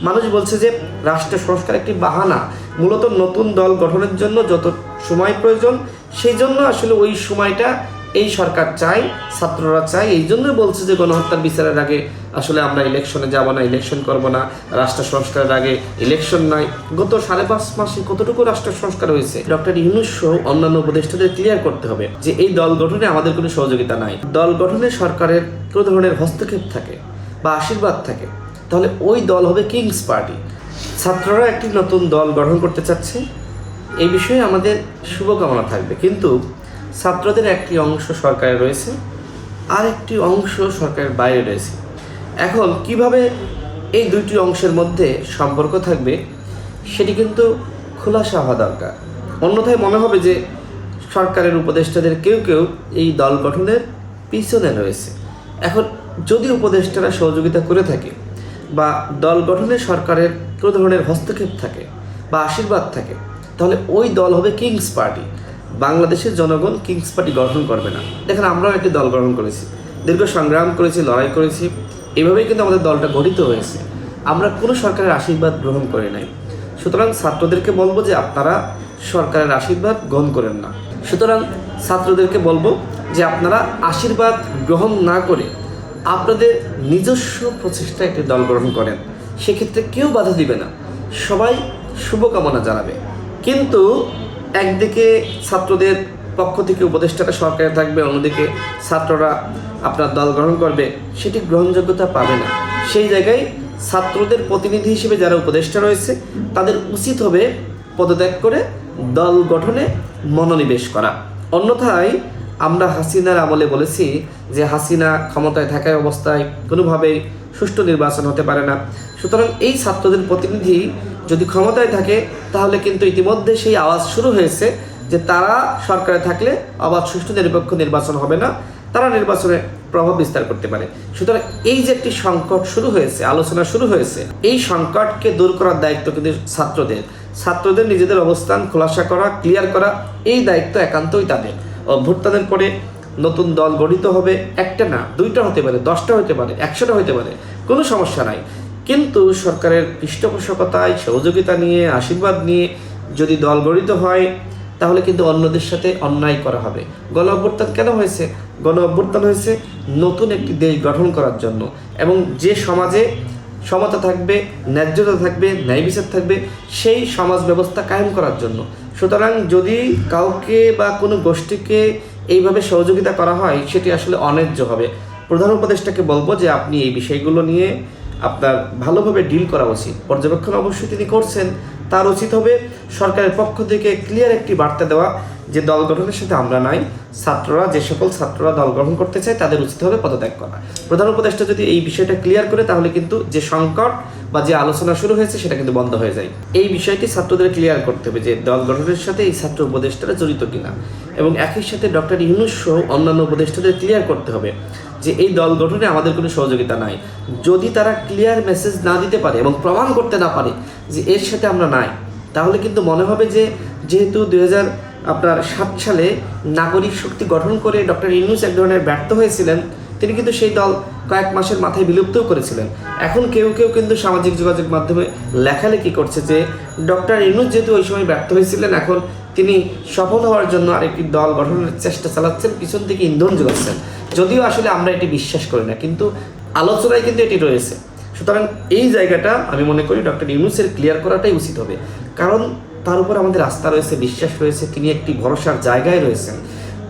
মানুষ বলছে যে রাষ্ট্র সংস্কার একটি বাহানা, মূলত নতুন দল গঠনের জন্য যত সময় প্রয়োজন সেই জন্য আসলে ওই সময়টা এই সরকার চায়, ছাত্ররা চায়। এই জন্যই বলছে যে গণহত্যার বিচারের আগে আসলে আমরা ইলেকশনে যাব না, ইলেকশন করব না, রাষ্ট্র সংস্কারের আগে ইলেকশন নাই। গত 5.5 মাসে কতটুকু রাষ্ট্র সংস্কার হয়েছে? ডক্টর ইউনূস সহ অন্যান্য উপদেষ্টাদের ক্লিয়ার করতে হবে যে এই দল গঠনে আমাদের কোনো সহযোগিতা নাই। দল গঠনে সরকারের কোনো ধরনের হস্তক্ষেপ থাকে বা আশীর্বাদ থাকে তাহলে ওই দল হবে কিংস পার্টি। ছাত্ররা একটি নতুন দল গঠন করতে চাচ্ছে, এই বিষয়ে আমাদের শুভকামনা থাকবে। কিন্তু ছাত্রদের একটি অংশ সরকারে রয়েছে, আর একটি অংশ সরকারের বাইরে রয়েছে। এখন কিভাবে এই দুইটি অংশের মধ্যে সম্পর্ক থাকবে সেটি কিন্তু খোলাসা হওয়া দরকার। অন্যথায় মনে হবে যে সরকারের উপদেষ্টাদের কেউ কেউ এই দল গঠনের পিছনে রয়েছে। এখন যদি উপদেষ্টারা সহযোগিতা করে থাকে বা দল গঠনে সরকারের কোনো ধরনের হস্তক্ষেপ থাকে বা আশীর্বাদ থাকে তাহলে ওই দল হবে কিংস পার্টি। বাংলাদেশের জনগণ কিংস পার্টি গঠন করবে না। দেখেন, আমরাও একটি দল গঠন করেছি, দীর্ঘ সংগ্রাম করেছি, লড়াই করেছি, এভাবেই কিন্তু আমাদের দলটা গঠিত হয়েছে। আমরা কোনো সরকারের আশীর্বাদ গ্রহণ করি নাই। সুতরাং ছাত্রদেরকে বলবো যে আপনারা সরকারের আশীর্বাদ গ্রহণ করেন না। সুতরাং ছাত্রদেরকে বলবো যে আপনারা আশীর্বাদ গ্রহণ না করে আপনাদের নিজস্ব প্রচেষ্টা একটি দল গঠন করেন। সেক্ষেত্রে কেউ বাধা দিবে না, সবাই শুভকামনা জানাবে। কিন্তু একদিকে ছাত্রদের পক্ষ থেকে উপদেষ্টাটা সরকারে থাকবে, অন্যদিকে ছাত্ররা আপনার দল গ্রহণ করবে, সেটি গ্রহণযোগ্যতা পাবে না। সেই জায়গায় ছাত্রদের প্রতিনিধি হিসেবে যারা উপদেষ্টা রয়েছে তাদের উচিত হবে পদত্যাগ করে দল গঠনে মনোনিবেশ করা। অন্যথায় আমরা হাসিনার আমলে বলেছি যে হাসিনা ক্ষমতায় থাকার অবস্থায় কোনোভাবেই সুষ্ঠু নির্বাচন হতে পারে না। সুতরাং এই ছাত্রদের প্রতিনিধি যদি ক্ষমতায় থাকে তাহলে কিন্তু ইতিমধ্যে সেই আওয়াজ শুরু হয়েছে যে তারা সরকারে থাকলে অবাধ সুষ্ঠু নিরপেক্ষ নির্বাচন হবে না, তারা নির্বাচনে প্রভাব বিস্তার করতে পারে। সুতরাং এই যে একটি সংকট শুরু হয়েছে, আলোচনা শুরু হয়েছে, এই সংকটকে দূর করার দায়িত্ব কিন্তু ছাত্রদের নিজেদের অবস্থান খোলাসা করা, ক্লিয়ার করা, এই দায়িত্ব একান্তই তাদের। অভ্যুত্থানের পরে নতুন দল গঠিত হবে, একটা না, 2টা হতে পারে, 10টা হতে পারে, 100টা হতে পারে, কোনো সমস্যা নাই। কিন্তু সরকারের পৃষ্ঠপোষকতায় সহযোগিতা নিয়ে, আশীর্বাদ নিয়ে যদি দল গঠিত হয় তাহলে কিন্তু অন্যদের সাথে অন্যায় করা হবে। গণ অভ্যুত্থান কেন হয়েছে? গণ অভ্যুত্থান হয়েছে নতুন একটি দেশ গঠন করার জন্য, এবং যে সমাজে সমতা থাকবে, ন্যায্যতা থাকবে, ন্যায় বিচার থাকবে, সেই সমাজ ব্যবস্থা কায়েম করার জন্য। সুতরাং যদি কাউকে বা কোনো গোষ্ঠীকে এইভাবে সহযোগিতা করা হয় সেটি আসলে অন্যায্য হবে। প্রধান উপদেষ্টাকে বলবো যে আপনি এই বিষয়গুলো নিয়ে আপনার ভালোভাবে ডিল করা উচিত। পর্যবেক্ষণ অবশ্যই তিনি করছেন, তার উচিত হবে সরকারের পক্ষ থেকে ক্লিয়ার একটি বার্তা দেওয়া যে দল গঠনের সাথে আমরা নাই। ছাত্ররা, যে সকল ছাত্ররা দল গঠন করতে চায় তাদের উচিত হবে পদত্যাগ করা। প্রধান উপদেষ্টা যদি এই বিষয়টা ক্লিয়ার করে তাহলে কিন্তু যে সংকট বা যে আলোচনা শুরু হয়েছে সেটা কিন্তু বন্ধ হয়ে যায়। এই বিষয়টি ছাত্রদের ক্লিয়ার করতে হবে যে দল গঠনের সাথে এই ছাত্র উপদেষ্টারা জড়িত কিনা, এবং একই সাথে ডক্টর ইউনূস সহ অন্যান্য উপদেষ্টাদের ক্লিয়ার করতে হবে যে এই দল গঠনে আমাদের কোনো সহযোগিতা নাই। যদি তারা ক্লিয়ার মেসেজ না দিতে পারে এবং প্রমাণ করতে না পারে যে এর সাথে আমরা নাই, তাহলে কিন্তু মনে হবে যে যেহেতু 2007 সালে নাগরিক শক্তি গঠন করে ডক্টর ইউনূস এক ধরনের ব্যর্থ হয়েছিলেন, তিনি কিন্তু সেই দল কয়েক মাসের মাথায় বিলুপ্তও করেছিলেন। এখন কেউ কেউ কিন্তু সামাজিক যোগাযোগ মাধ্যমে লেখালেখি করছে যে ডক্টর ইউনূস যেহেতু ওই সময় ব্যর্থ হয়েছিলেন, এখন তিনি সফল হওয়ার জন্য আরেকটি দল গঠনের চেষ্টা চালাচ্ছেন, পিছন থেকে ইন্ধন যোগাচ্ছেন। যদিও আসলে আমরা এটি বিশ্বাস করি না, কিন্তু আলোচনায় কিন্তু এটি রয়েছে। সুতরাং এই জায়গাটা আমি মনে করি ডক্টর ইউনূসের ক্লিয়ার করাটাই উচিত হবে, কারণ তার উপর আমাদের আস্থা রয়েছে, বিশ্বাস রয়েছে, তিনি একটি ভরসার জায়গায় রয়েছেন।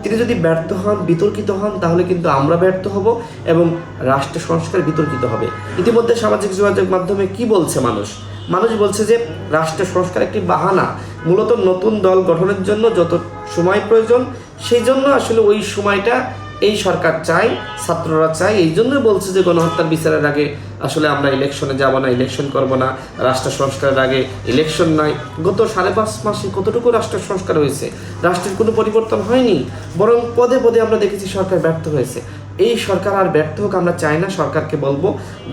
তিনি যদি ব্যর্থ হন, বিতর্কিত হন, তাহলে কিন্তু আমরা ব্যর্থ হব এবং রাষ্ট্র সংস্কার বিতর্কিত হবে। ইতিমধ্যে সামাজিক যোগাযোগ মাধ্যমে কি বলছে মানুষ বলছে যে রাষ্ট্র সংস্কার একটি বাহানা, মূলত নতুন দল গঠনের জন্য যত সময় প্রয়োজন সেই জন্য আসলে ওই সময়টা এই সরকার চায়, ছাত্ররা চায়। এই জন্যই বলছে যে গণহত্যার বিচারের আগে আসলে আমরা ইলেকশনে যাব না, ইলেকশন করব না, রাষ্ট্র সংস্কারের আগে ইলেকশন নাই। গত 5.5 মাসে কতটুকু রাষ্ট্র সংস্কার হয়েছে? রাষ্ট্রের কোনো পরিবর্তন হয়নি, বরং পদে পদে আমরা দেখেছি সরকার ব্যর্থ হয়েছে। এই সরকার আর ব্যর্থ হোক আমরা চাই না। সরকারকে বলবো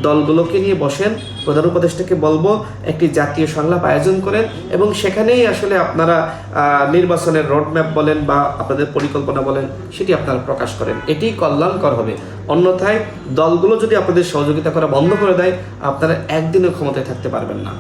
দলগুলোকে নিয়ে বসেন, প্রধান উপদেষ্টাকে বলবো একটি জাতীয় সংলাপ আয়োজন করেন এবং সেখানেই আসলে আপনারা নির্বাচনের রোডম্যাপ বলেন বা আপনাদের পরিকল্পনা বলেন সেটি আপনারা প্রকাশ করেন। এটি কল্যাণকর হবে। অন্যথায় দলগুলো যদি আপনাদের সহযোগিতা করা বন্ধ করে দেয়, আপনারা একদিনও ক্ষমতায় থাকতে পারবেন না।